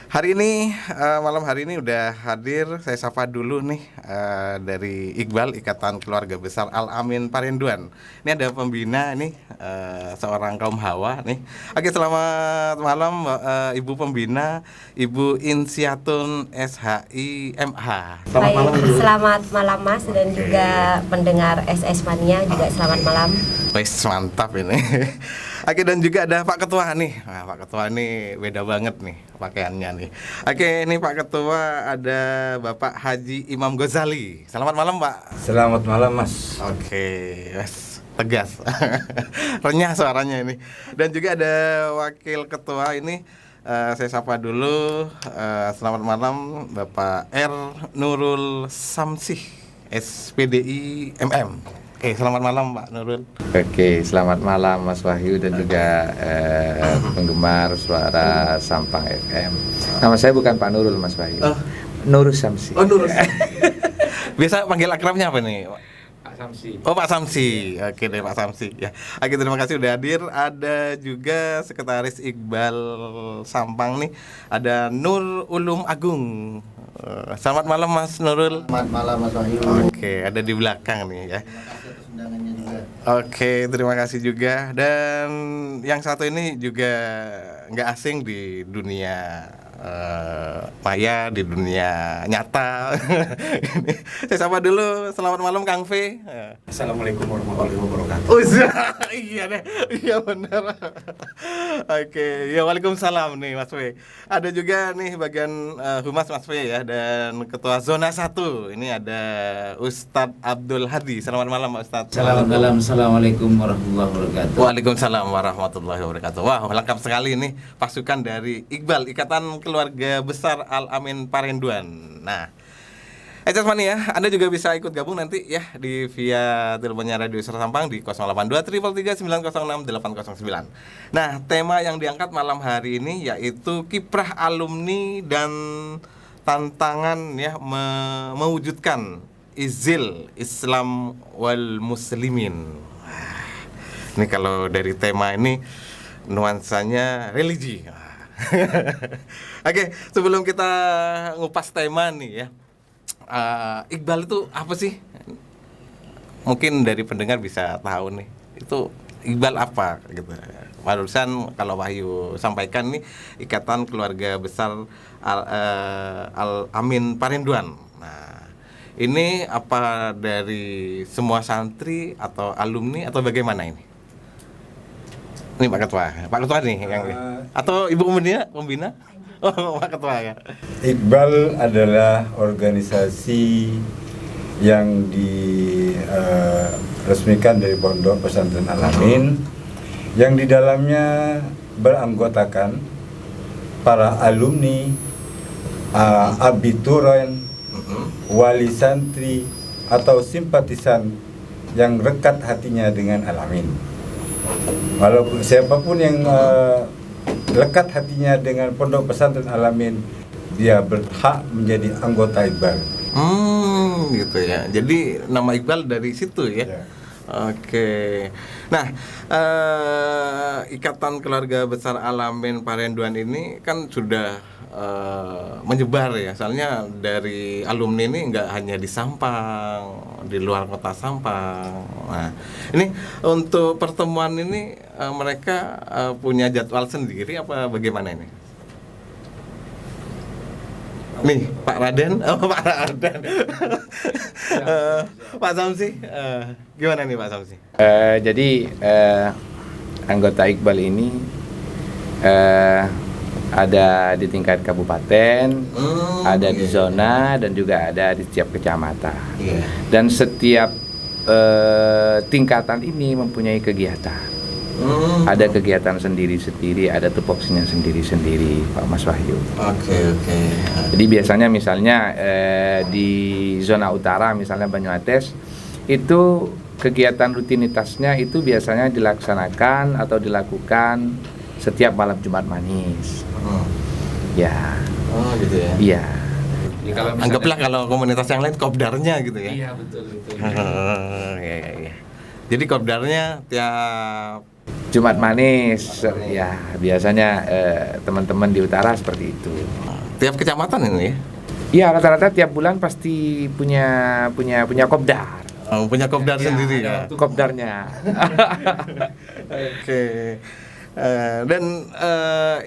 Hari ini malam hari ini udah hadir, saya sapa dulu nih dari Iqbal Ikatan Keluarga Besar Al-Amin Parinduan. Ini ada pembina nih seorang kaum hawa nih. Oke, selamat malam Ibu pembina, Ibu Insiatun SHI MH. Selamat malam Ibu. Selamat malam Mas dan juga pendengar SS Mania juga selamat malam. Wes mantap ini. Oke, dan juga ada Pak Ketua nih. Nah, Pak Ketua nih beda banget nih pakaiannya nih. Oke, ini Pak Ketua ada Bapak Haji Imam Ghazali. Selamat malam Pak. Selamat malam Mas. Oke, wes tegas. Renyah suaranya ini. Dan juga ada Wakil Ketua ini. Saya sapa dulu. Selamat malam Bapak R. Nurul Samsih, SPDI MM. Oke, selamat malam Pak Nurul. Oke, selamat malam Mas Wahyu dan juga penggemar suara Sampang FM. Nama saya bukan Pak Nurul Mas Wahyu. Nurul Samsi. Oh, Nurul. Biasa panggil akrabnya apa nih? Pak Samsi. Oh, Pak Samsi. Oke deh Pak Samsi ya. Oke, terima kasih udah hadir. Ada juga Sekretaris Iqbal Sampang nih. Ada Nur Ulum Agung. Selamat malam Mas Nurul. Selamat malam Mas Wahyu. Oke, ada di belakang nih ya. Terima kasih atas undangannya juga. Oke, terima kasih juga. Dan yang satu ini juga nggak asing di dunia maya, di dunia nyata. Saya sapa dulu. Selamat malam Kang V. Assalamualaikum warahmatullahi wabarakatuh. Oh iya deh, iya benar. Oke, ya waalaikumsalam nih Mas V. Ada juga nih bagian humas Mas V ya, dan Ketua Zona 1. Ini ada Ustadz Abdul Hadi. Selamat malam Pak Ustadz. Selamat malam. Assalamualaikum warahmatullahi wabarakatuh. Waalaikumsalam warahmatullahi wabarakatuh. Wah, lengkap sekali nih pasukan dari Iqbal Ikatan Keluarga Besar Al-Amin Parinduan. Nah, SS Mania, Anda juga bisa ikut gabung nanti ya di via teleponnya Radio Suara Sampang di 082 333 906 809. Nah, tema yang diangkat malam hari ini yaitu kiprah alumni dan tantangan ya mewujudkan izil Islam wal Muslimin. Wah, ini kalau dari tema ini nuansanya religi. Oke, sebelum kita ngupas tema nih ya, Iqbal itu apa sih? Mungkin dari pendengar bisa tahu nih, itu Iqbal apa gitu. Barusan kalau Wahyu sampaikan nih, Ikatan Keluarga Besar Al-Amin Parinduan. Nah, ini apa dari semua santri atau alumni atau bagaimana ini? Ini Pak Ketua nih yang atau Ibu pembina? Oh, Pak Ketua ya. Iqbal adalah organisasi yang diresmikan dari Pondok Pesantren Al-Amin yang di dalamnya beranggotakan para alumni, abituren, wali santri atau simpatisan yang rekat hatinya dengan Al-Amin. Walaupun siapapun yang lekat hatinya dengan Pondok Pesantren Al-Amin, dia berhak menjadi anggota Iqbal. Gitu ya. Jadi nama Iqbal dari situ ya. Ya. Oke. Nah, Ikatan Keluarga Besar Al-Amin Parinduan ini kan sudah menyebar ya. Soalnya dari alumni ini nggak hanya di Sampang, di luar kota Sampang. Nah, ini untuk pertemuan ini mereka punya jadwal sendiri apa bagaimana ini? Nih, Pak Raden, Pak Raden, Pak Samsi, gimana nih Pak Samsi? Jadi anggota Iqbal ini ada di tingkat kabupaten, ada di zona dan juga ada di setiap kecamatan. Dan setiap tingkatan ini mempunyai kegiatan. Ada kegiatan sendiri-sendiri, ada tupoksinya sendiri-sendiri, Pak Mas Wahyu. Oke. Jadi biasanya misalnya di zona utara, misalnya Banyuates, itu kegiatan rutinitasnya itu biasanya dilaksanakan atau dilakukan setiap malam Jumat Manis. Ya. Oh gitu ya. Iya. Anggaplah kalau komunitas yang lain kopdarnya gitu ya. Iya betul. Iya. Jadi kopdarnya tiap Jumat Manis, ya biasanya teman-teman di utara seperti itu. Tiap kecamatan ini ya? Iya, rata-rata tiap bulan pasti punya kopdar. Oh, punya kopdar sendiri ya? Kopdarnya. Oke. Dan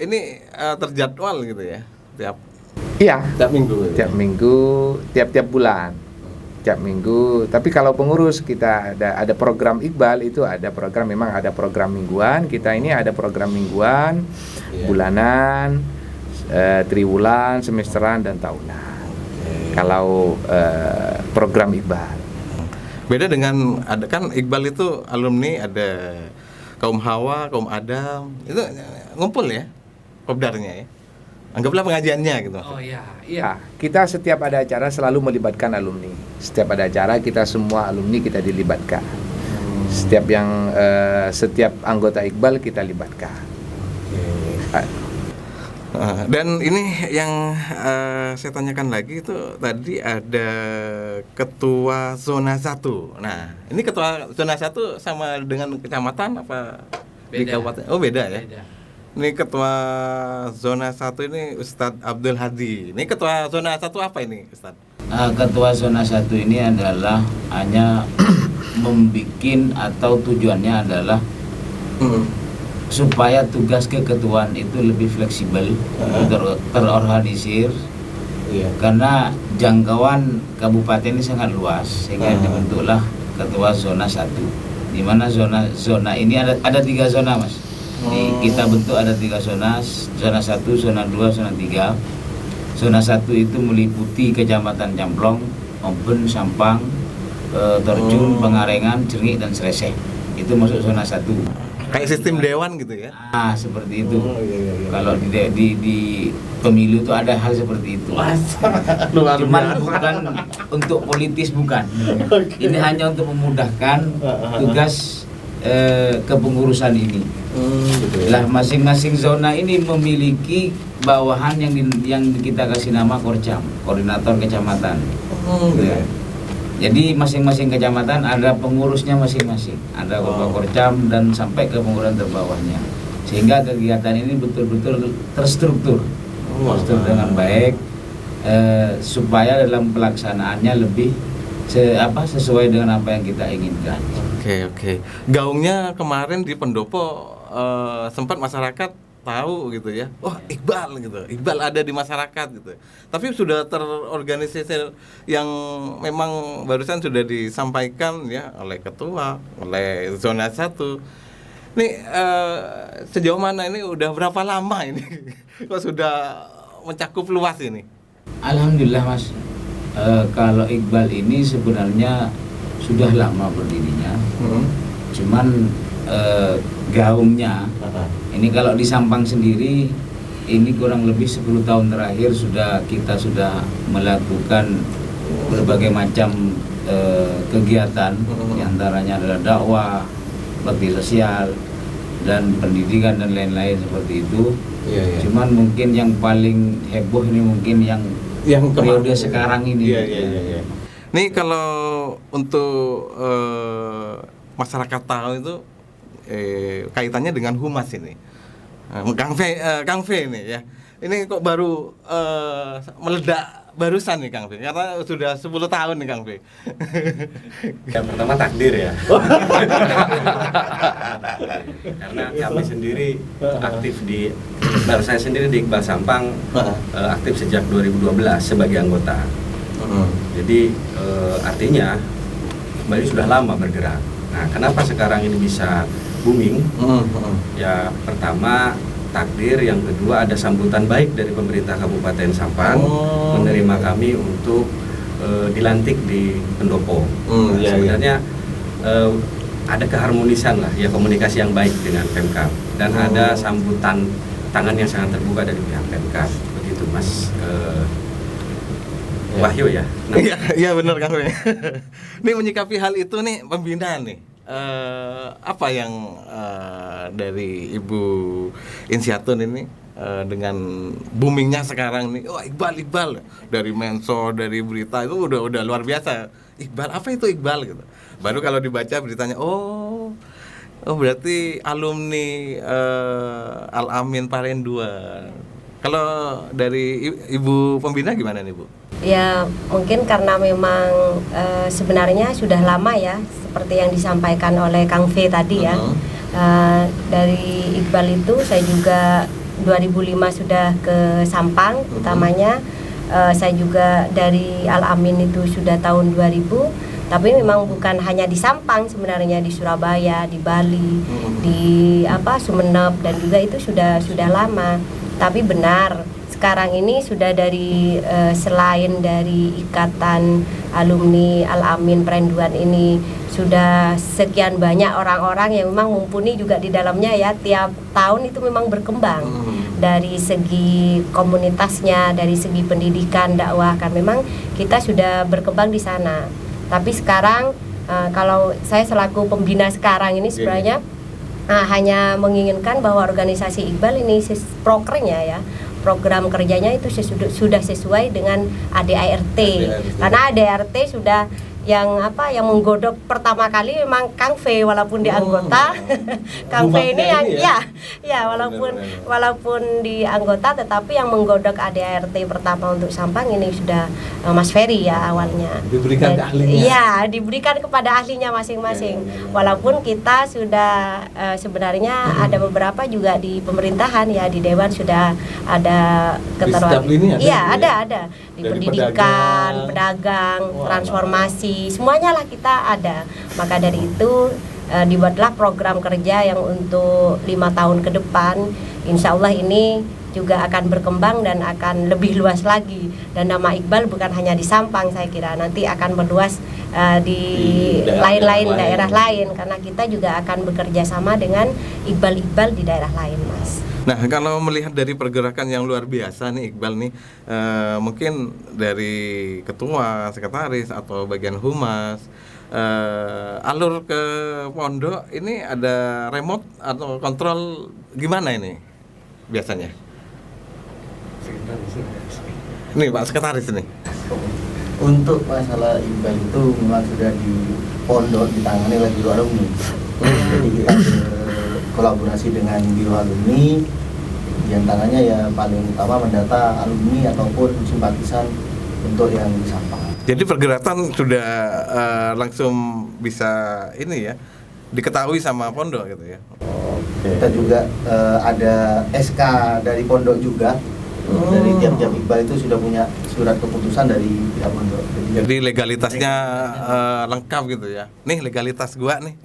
ini terjadwal gitu ya? Iya, Tiap minggu? tiap minggu, tiap bulan. Tiap minggu. Tapi kalau pengurus kita ada program Iqbal, itu ada program, memang ada program mingguan. Kita ini ada program mingguan, bulanan, triwulan, semesteran, dan tahunan. Kalau program Iqbal. Beda dengan, ada kan Iqbal itu alumni, ada kaum Hawa, kaum Adam, itu ngumpul ya kopdarnya ya? Anggaplah pengajiannya gitu. Oh iya. Kita setiap ada acara selalu melibatkan alumni. Setiap ada acara kita semua alumni kita dilibatkan. Setiap anggota Iqbal kita libatkan. Dan ini yang saya tanyakan lagi itu tadi ada ketua zona 1. Nah, ini ketua zona 1 sama dengan kecamatan apa di Beda. kabupaten? Oh, beda ya. Ini ketua zona 1 ini Ustadz Abdul Hadi. Ini ketua zona 1 apa ini, Ustadz? Ketua zona 1 ini adalah hanya membikin atau tujuannya adalah supaya tugas keketuaan itu lebih fleksibel, terorganisir. Karena jangkauan kabupaten ini sangat luas, sehingga dibentuklah ketua zona 1. Di mana zona ini ada 3 zona, Mas. Kita bentuk ada 3 zona 1, zona 2, zona 3. Zona 1 itu meliputi Kecamatan Camplong, Oben, Sampang, Torjun, Pengarengan, Jengik, dan Sreseh. Itu masuk zona 1. Kayak sistem dewan gitu ya? Seperti itu. Kalau di pemilu itu ada hal seperti itu. Cuman bukan untuk politis, bukan. Ini hanya untuk memudahkan tugas kepengurusan ini. Lah masing-masing zona ini memiliki bawahan yang kita kasih nama Korcam, koordinator kecamatan. Jadi masing-masing kecamatan ada pengurusnya masing-masing, ada ketua Korcam dan sampai ke pengurusan terbawahnya. Sehingga kegiatan ini betul-betul terstruktur dengan baik, supaya dalam pelaksanaannya lebih sesuai dengan apa yang kita inginkan. Oke. Gaungnya kemarin di Pendopo sempat masyarakat tahu gitu ya. Oh, Iqbal gitu. Iqbal ada di masyarakat gitu. Tapi sudah terorganisasi yang memang barusan sudah disampaikan ya oleh ketua, oleh zona 1. Nih sejauh mana ini, udah berapa lama ini kok sudah mencakup luas ini? Alhamdulillah, Mas. Kalau Iqbal ini sebenarnya sudah lama berdirinya. Cuman gaungnya ini kalau di Sampang sendiri ini kurang lebih 10 tahun terakhir kita sudah melakukan berbagai macam kegiatan, diantaranya adalah dakwah, bakti sosial, dan pendidikan dan lain-lain seperti itu. Cuman mungkin yang paling heboh ini mungkin yang periode sekarang ini. Nih kalau untuk masyarakat tahu itu kaitannya dengan humas ini, Kang V ini ya. Ini kok baru meledak barusan nih Kang V, karena sudah 10 tahun nih Kang V. Yang pertama takdir ya. Karena kami sendiri aktif saya sendiri di Iqbal Sampang aktif sejak 2012 sebagai anggota. Jadi artinya Bali sudah lama bergerak. Nah, kenapa sekarang ini bisa booming? Ya pertama takdir, yang kedua ada sambutan baik dari pemerintah Kabupaten Sampang menerima kami untuk dilantik di Pendopo. Sebenarnya ada keharmonisan lah ya, komunikasi yang baik dengan Pemkab, dan ada sambutan tangan yang sangat terbuka dari pihak Pemkab. Begitu Mas Wahyu ya. Iya benar Kang V. Nih menyikapi hal itu nih pembinaan nih. Apa yang dari Ibu Insiatun ini dengan boomingnya sekarang nih, Iqbal dari Menso, dari berita itu udah luar biasa. Iqbal, apa itu Iqbal gitu. Baru kalau dibaca beritanya, oh berarti alumni Al Amin Parenduan. Kalau dari Ibu pembina gimana nih Bu? Ya mungkin karena memang sebenarnya sudah lama ya, seperti yang disampaikan oleh Kang V tadi ya. Dari Iqbal itu saya juga 2005 sudah ke Sampang utamanya. Saya juga dari Al-Amin itu sudah tahun 2000. Tapi memang bukan hanya di Sampang, sebenarnya di Surabaya, di Bali, di Sumeneb, dan juga itu sudah lama. Tapi benar, sekarang ini sudah dari selain dari Ikatan Alumni Al-Amin Perenduan ini sudah sekian banyak orang-orang yang memang mumpuni juga di dalamnya ya. Tiap tahun itu memang berkembang dari segi komunitasnya, dari segi pendidikan, dakwah, kan memang kita sudah berkembang di sana. Tapi sekarang kalau saya selaku pembina sekarang ini sebenarnya hanya menginginkan bahwa organisasi Iqbal ini prokernya ya, program kerjanya itu sudah sesuai dengan ADART. Karena ADART sudah yang menggodok pertama kali memang Kang V, walaupun di anggota Kang V ini yang walaupun di anggota, tetapi yang menggodok ADART pertama untuk Sampang ini sudah Mas Ferry ya awalnya. Diberikan ke ahlinya. Iya, diberikan kepada ahlinya masing-masing. Walaupun kita sudah sebenarnya ada beberapa juga di pemerintahan ya, di Dewan sudah ada keterwakilan. Iya, ada. Di dari pendidikan, pedagang, transformasi, semuanya lah kita ada. Maka dari itu dibuatlah program kerja yang untuk 5 tahun ke depan. Insya Allah ini juga akan berkembang dan akan lebih luas lagi. Dan nama Iqbal bukan hanya di Sampang, saya kira nanti akan meluas di lain-lain daerah lain, karena kita juga akan bekerja sama dengan Iqbal di daerah lain, Mas. Nah, kalau melihat dari pergerakan yang luar biasa nih Iqbal nih, mungkin dari ketua, sekretaris atau bagian humas, alur ke pondok ini ada remote atau kontrol gimana ini biasanya? Nih Pak Sekretaris nih. Untuk masalah Iqbal itu memang sudah di pondok ditangani oleh Biro Alumni. Jadi kita kolaborasi dengan Biro Alumni, diantaranya ya paling utama mendata alumni ataupun simpatisan untuk yang di Sampang. Jadi pergerakan sudah langsung bisa ini ya, diketahui sama pondok gitu ya. Kita juga ada SK dari pondok juga. Dari tiap-tiap Iqbal itu sudah punya surat keputusan dari pihak pondok. Jadi legalitasnya lengkap gitu ya. Nih legalitas gua nih.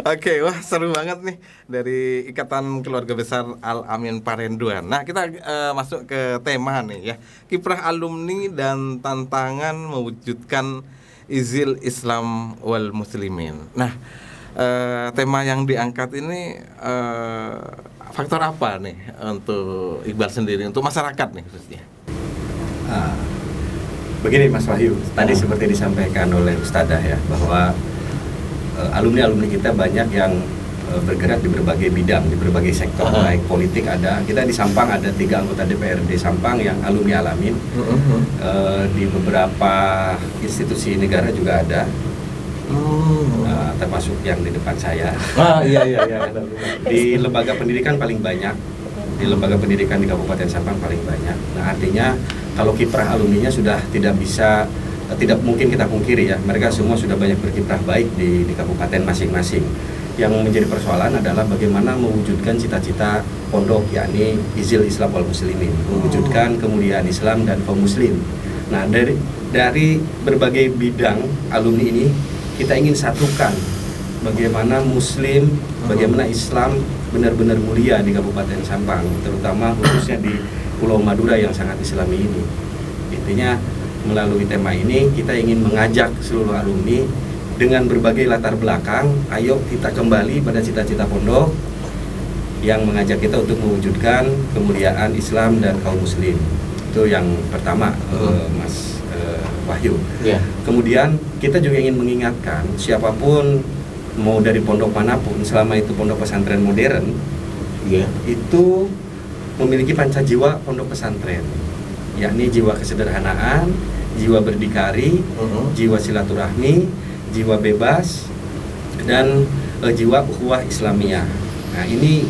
Oke, wah seru banget nih dari Ikatan Keluarga Besar Al-Amin Parenduan. Nah, kita masuk ke tema nih ya. Kiprah alumni dan tantangan mewujudkan Izil Islam wal Muslimin. Nah, tema yang diangkat ini faktor apa nih untuk Iqbal sendiri, untuk masyarakat nih khususnya? Begini Mas Wahyu, tadi seperti disampaikan oleh Ustadzah ya, bahwa alumni-alumni kita banyak yang bergerak di berbagai bidang, di berbagai sektor, baik politik ada. Kita di Sampang ada 3 anggota DPRD Sampang yang alumni Al-Amin. Di beberapa institusi negara juga ada. Termasuk yang di depan saya. Iya. Di lembaga pendidikan paling banyak, di lembaga pendidikan di Kabupaten Sampang paling banyak. Nah, artinya kalau kiprah alumninya sudah tidak mungkin kita pungkiri ya, mereka semua sudah banyak berkiprah baik di kabupaten masing-masing. Yang menjadi persoalan adalah bagaimana mewujudkan cita-cita pondok, yakni Izil Islam wal Muslimin, mewujudkan kemuliaan Islam dan kaum muslim. Nah, dari berbagai bidang alumni ini kita ingin satukan bagaimana Muslim, bagaimana Islam benar-benar mulia di Kabupaten Sampang, terutama khususnya di Pulau Madura yang sangat Islami ini. Intinya melalui tema ini kita ingin mengajak seluruh alumni dengan berbagai latar belakang, ayo kita kembali pada cita-cita pondok yang mengajak kita untuk mewujudkan kemuliaan Islam dan kaum Muslim. Itu yang pertama, Mas Wahyu. Kemudian kita juga ingin mengingatkan siapapun mau dari pondok manapun, selama itu pondok pesantren modern, itu memiliki pancajiwa pondok pesantren, yakni jiwa kesederhanaan, jiwa berdikari, jiwa silaturahmi, jiwa bebas, dan jiwa ukhuwah Islamiyah. Nah, ini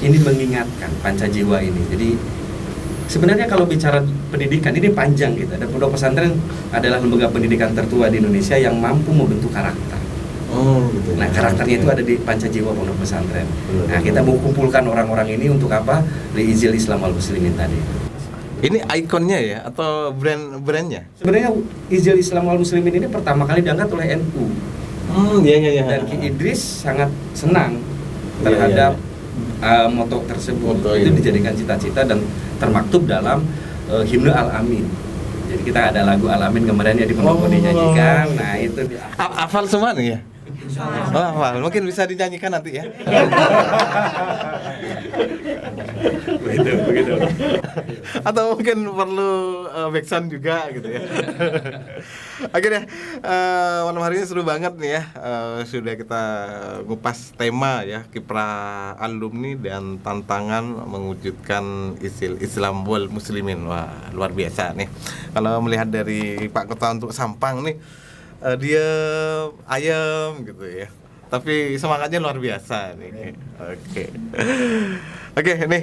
ini mengingatkan Pancajiwa ini. Jadi sebenarnya kalau bicara pendidikan ini panjang gitu. Dan pondok pesantren adalah lembaga pendidikan tertua di Indonesia yang mampu membentuk karakter. Gitu. Nah, karakternya itu ada di Pancajiwa Pondok Pesantren. Nah, kita mau kumpulkan orang-orang ini untuk apa? Liizil Islam wal Muslimin tadi. Ini ikonnya ya atau brandnya? Sebenarnya Izil Islam wal Muslimin ini pertama kali diangkat oleh NU. Iya. Dan Ki Idris sangat senang terhadap moto tersebut. Moto itu ini. dijadikan cita-cita dan termaktub dalam himne Al-Amin. Jadi kita ada lagu Al-Amin kemarin ya di Pondok dinyanyikan. Nah, itu Hafal semua nih ya? Oh, hafal. Mungkin bisa dinyanyikan nanti ya. begitu. Atau mungkin perlu backsound juga gitu ya. Oke deh, malam hari ini seru banget nih ya. Sudah kita ngupas tema ya, kiprah alumni dan tantangan mewujudkan Islam wal Muslimin. Wah, luar biasa nih. Kalau melihat dari Pak Ketua untuk Sampang nih, dia ayam gitu ya. Tapi semangatnya luar biasa nih. Oke, nih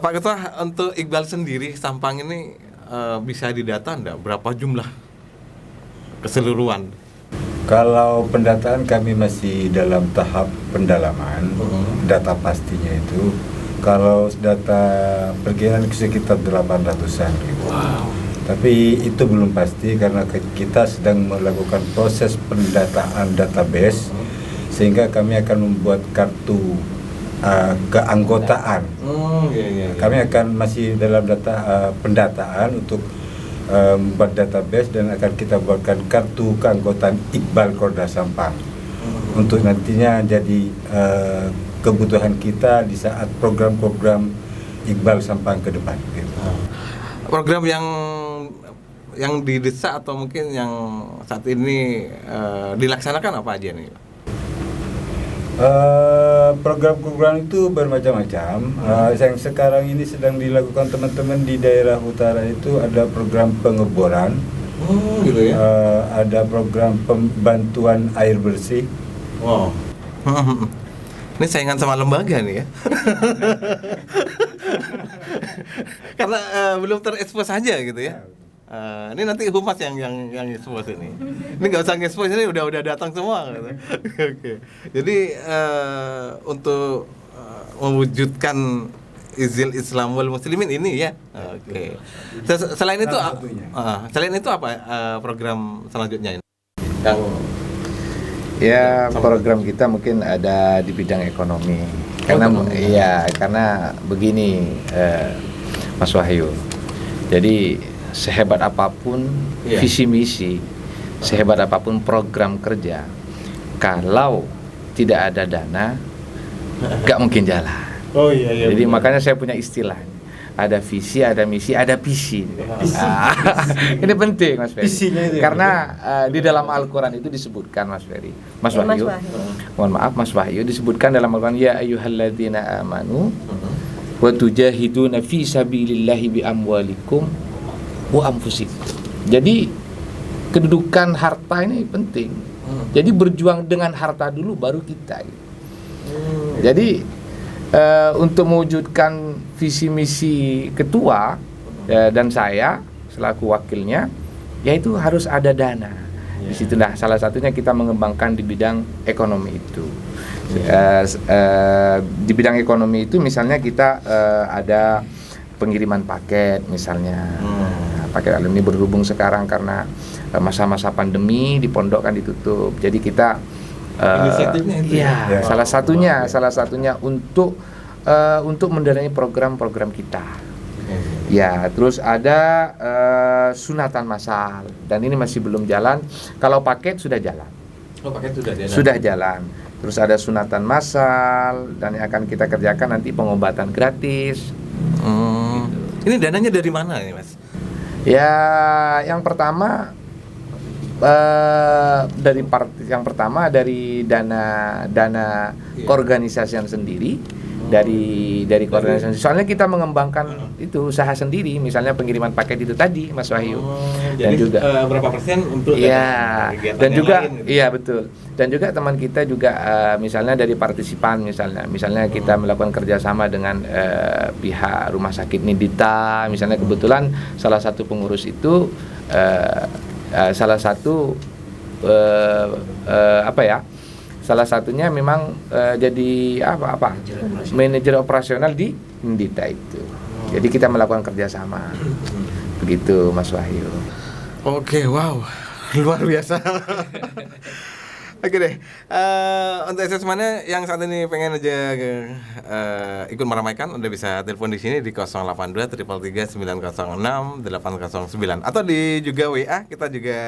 Pak Ketua, untuk Iqbal sendiri Sampang ini bisa didata enggak berapa jumlah keseluruhan? Kalau pendataan kami masih dalam tahap pendalaman, data pastinya itu kalau data perkiraan sekitar 800-an gitu. Tapi itu belum pasti karena kita sedang melakukan proses pendataan database sehingga kami akan membuat kartu keanggotaan. Kami akan masih dalam data pendataan untuk membuat database dan akan kita buatkan kartu keanggotaan Iqbal Korda Sampang untuk nantinya jadi kebutuhan kita di saat program-program Iqbal Sampang ke depan. Gitu. Program yang didesak atau mungkin yang saat ini dilaksanakan apa aja nih? Program-program itu bermacam-macam. Yang sekarang ini sedang dilakukan teman-teman di daerah utara itu ada program pengeboran, Gitu ya. ada program pembantuan air bersih. Wow. Ini saingan sama lembaga nih ya. Karena belum terekspos aja gitu ya. Ini nanti humas yang expose ini. Ini nggak usah expose, ini udah datang semua gitu. Oke. Jadi untuk mewujudkan Izil Islam wal Muslimin ini ya. Oke. Selain itu apa program selanjutnya ini? Yang Ya, program kita mungkin ada di bidang ekonomi. Karena begini, Mas Wahyu. Jadi sehebat apapun visi misi, sehebat apapun program kerja, kalau tidak ada dana, nggak mungkin jalan. Jadi makanya saya punya istilah. Ada visi, ada misi, ada visi. Ini penting, Mas Ferry. Karena di dalam Al-Quran itu disebutkan, Mas Ferry, Mas Wahyu. Mohon maaf, Mas Wahyu, disebutkan dalam Al-Quran, ya ayyuhalladzina amanu wa tujahiduna fi sabilillahi bi amwalikum wa anfusikum. Jadi kedudukan harta ini penting. Jadi berjuang dengan harta dulu baru kita. Jadi untuk mewujudkan visi misi ketua dan saya selaku wakilnya, yaitu harus ada dana. Di situ salah satunya kita mengembangkan di bidang ekonomi itu. Di bidang ekonomi itu misalnya kita ada pengiriman paket misalnya. Paket alumni berhubung sekarang karena masa-masa pandemi di pondok kan ditutup. Jadi kita inisiatifnya itu salah satunya untuk mendanai program-program kita. Ya, terus ada sunatan massal dan ini masih belum jalan. Kalau paket sudah jalan. paket sudah jalan. Sudah jalan. Terus ada sunatan massal dan yang akan kita kerjakan nanti pengobatan gratis. Ini dananya dari mana nih, Mas? Ya, yang pertama dari dana keorganisasian sendiri dari koordinasi. Soalnya kita mengembangkan itu usaha sendiri, misalnya pengiriman paket itu tadi, Mas Wahyu. Dan Jadi juga berapa persen untuk iya, kegiatan dan yang juga lain, gitu? iya betul. Dan juga teman kita juga misalnya dari partisipan misalnya kita melakukan kerjasama dengan pihak rumah sakit Nidita, misalnya kebetulan salah satu pengurus itu salah satu salah satunya memang jadi manajer operasional di Nidita itu. Jadi kita melakukan kerjasama. Begitu Mas Wahyu. Oke, wow, luar biasa. Oke deh, untuk assessment-nya yang saat ini pengen aja ikut meramaikan, udah bisa telepon di sini di 082 333 906 809 atau di juga WA, kita juga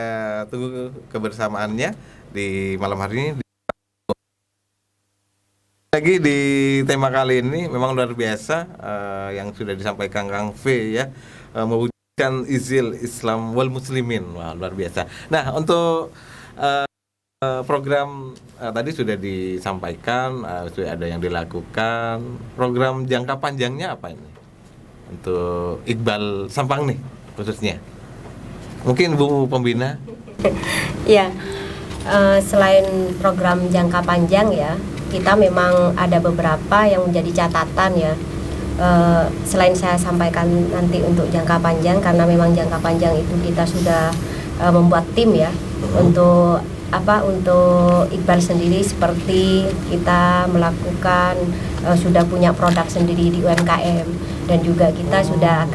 tunggu kebersamaannya di malam hari ini. Lagi di tema kali ini memang luar biasa yang sudah disampaikan Kang V ya, mewujudkan izil Islam wal muslimin. Wah, luar biasa. Nah, untuk program tadi sudah disampaikan, sudah ada yang dilakukan. Program jangka panjangnya apa ini untuk Iqbal Sampang nih khususnya? Mungkin Bu Pembina. Ya, selain program jangka panjang ya, kita memang ada beberapa yang menjadi catatan ya. Selain saya sampaikan nanti untuk jangka panjang, karena memang jangka panjang itu kita sudah membuat tim ya untuk Iqbal sendiri, seperti kita melakukan sudah punya produk sendiri di UMKM, dan juga kita sudah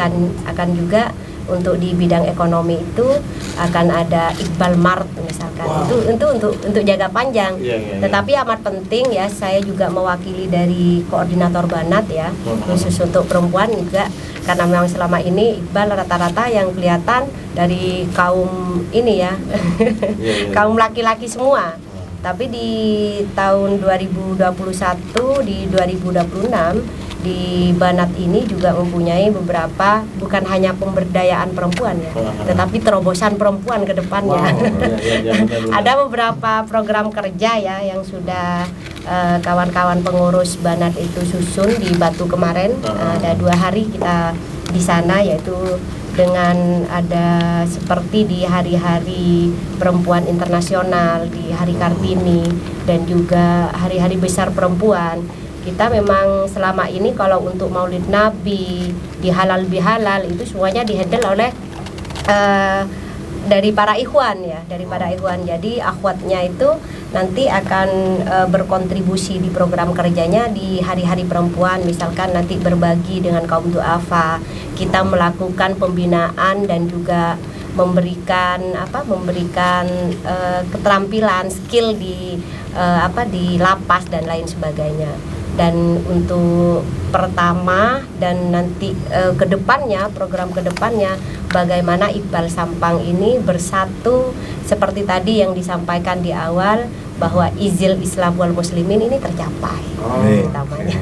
akan juga untuk di bidang ekonomi itu akan ada Iqbal Mart misalkan. Itu untuk jangka panjang. Tetapi amat penting ya, saya juga mewakili dari koordinator Banat ya, khusus untuk perempuan juga, karena memang selama ini Iqbal rata-rata yang kelihatan dari kaum ini ya, kaum laki-laki semua. Tapi di tahun 2021, di 2026 di Banat ini juga mempunyai beberapa, bukan hanya pemberdayaan perempuan ya, tetapi terobosan perempuan ke depannya. Ada beberapa program kerja ya yang sudah kawan-kawan pengurus Banat itu susun di Batu kemarin. Ada 2 hari kita di sana, yaitu dengan ada seperti di hari-hari perempuan internasional, di Hari Kartini, dan juga hari-hari besar perempuan. Kita memang selama ini kalau untuk Maulid Nabi, di halal bihalal itu semuanya dihandle oleh dari para ikhwan ya, dari para ikhwan. Jadi akhwatnya itu nanti akan berkontribusi di program kerjanya di hari-hari perempuan, misalkan nanti berbagi dengan kaum duafa, kita melakukan pembinaan dan juga memberikan keterampilan, skill di lapas dan lain sebagainya. Dan untuk pertama dan nanti kedepannya, program kedepannya, bagaimana Iqbal Sampang ini bersatu seperti tadi yang disampaikan di awal, bahwa izil Islam wal muslimin ini tercapai utamanya.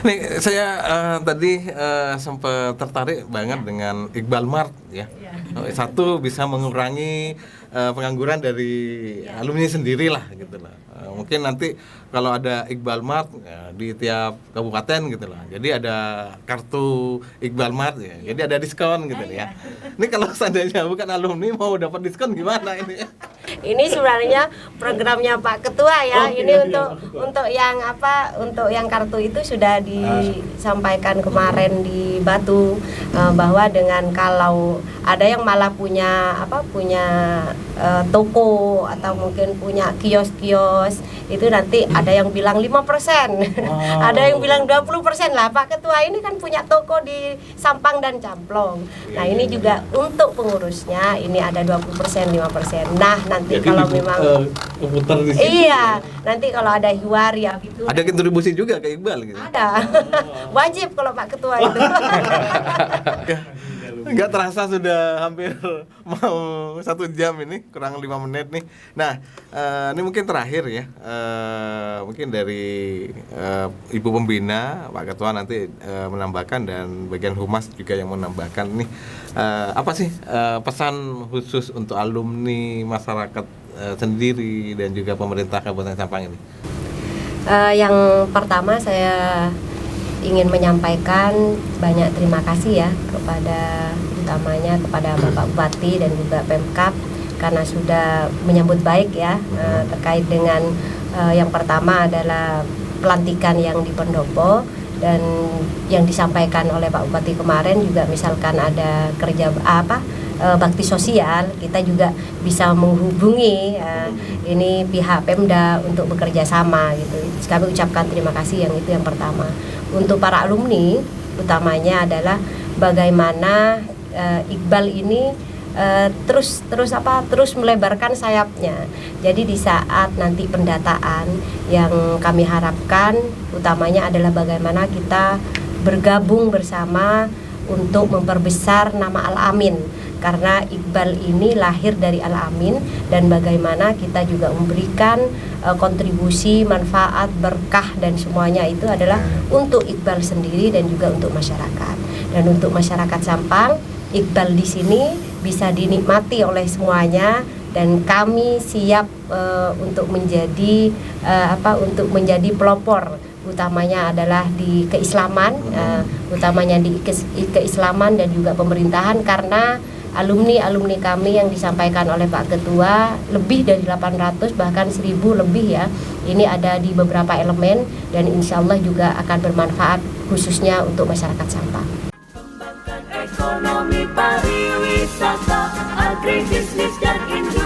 Nih saya tadi sempat tertarik banget dengan Iqbal Mart ya. Satu, bisa mengurangi pengangguran dari alumni sendiri lah gitu lah. Mungkin nanti kalau ada Iqbal Mart di tiap kabupaten gitu lah. Jadi ada kartu Iqbal Mart ya. Jadi ada diskon gitu ya. Ini kalau seandainya bukan alumni mau dapat diskon gimana ini? Ini sebenarnya programnya Pak Ketua ya. Ini untuk yang kartu itu sudah disampaikan kemarin di Batu, bahwa dengan kalau ada yang malah punya toko atau mungkin punya kios-kios, itu nanti ada yang bilang 5%, ada yang bilang 20% lah. Pak Ketua ini kan punya toko di Sampang dan Camplong. Nah ini juga untuk pengurusnya ini ada 20%, 5%. Nah nanti jadi kalau memang di sini. Iya, nanti kalau ada hiwaria gitu. Ada kontribusi juga ke Iqbal gitu. Ada. Wajib kalau Pak Ketua itu. Nggak terasa sudah hampir mau 1 jam ini, kurang 5 menit nih. Nah, ini mungkin terakhir ya, mungkin dari Ibu Pembina, Pak Ketua nanti menambahkan, dan bagian humas juga yang menambahkan nih, apa sih pesan khusus untuk alumni, masyarakat sendiri, dan juga pemerintah Kabupaten Sampang ini? Yang pertama saya ingin menyampaikan banyak terima kasih ya kepada utamanya kepada Bapak Bupati dan juga Pemkab karena sudah menyambut baik ya terkait dengan yang pertama adalah pelantikan yang di Pendopo, dan yang disampaikan oleh Pak Bupati kemarin juga misalkan ada kerja bakti sosial, kita juga bisa menghubungi ini pihak Pemda untuk bekerja sama gitu. Kami ucapkan terima kasih, yang pertama. Untuk para alumni utamanya adalah bagaimana Iqbal ini terus melebarkan sayapnya. Jadi di saat nanti pendataan yang kami harapkan utamanya adalah bagaimana kita bergabung bersama untuk memperbesar nama Al-Amin, karena Iqbal ini lahir dari Al-Amin, dan bagaimana kita juga memberikan kontribusi, manfaat, berkah dan semuanya itu adalah untuk Iqbal sendiri dan juga untuk masyarakat. Dan untuk masyarakat Sampang, Iqbal di sini bisa dinikmati oleh semuanya, dan kami siap untuk menjadi pelopor, utamanya adalah di keislaman, utamanya di keislaman dan juga pemerintahan, karena alumni kami yang disampaikan oleh Pak Ketua lebih dari 800 bahkan 1000 lebih ya, ini ada di beberapa elemen dan insya Allah juga akan bermanfaat khususnya untuk masyarakat Sampang. Ekonomi, pariwisata, agribisnis dan industri.